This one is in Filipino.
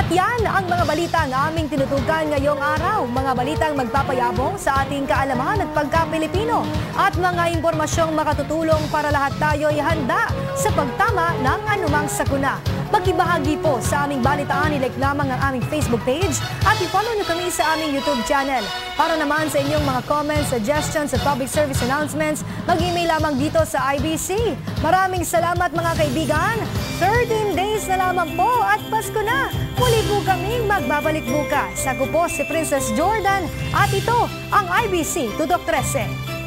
Yan ang mga balita na aming tinutukan ngayong araw. Mga balitang magpapayabong sa ating kaalaman at pagka-Pilipino. At mga impormasyong makatutulong para lahat tayo ay handa sa pagtama ng anumang sakuna. Magbahagi po sa aming balitaan, i-like lamang ang aming Facebook page at i-follow nyo kami sa aming YouTube channel. Para naman sa inyong mga comments, suggestions at public service announcements, mag-email lamang dito sa IBC. Maraming salamat mga kaibigan. 13 days na lamang po at Pasko na. Muli po kaming magbabalik bukas. Ako po si Princess Jordan at ito ang IBC Tutok 13.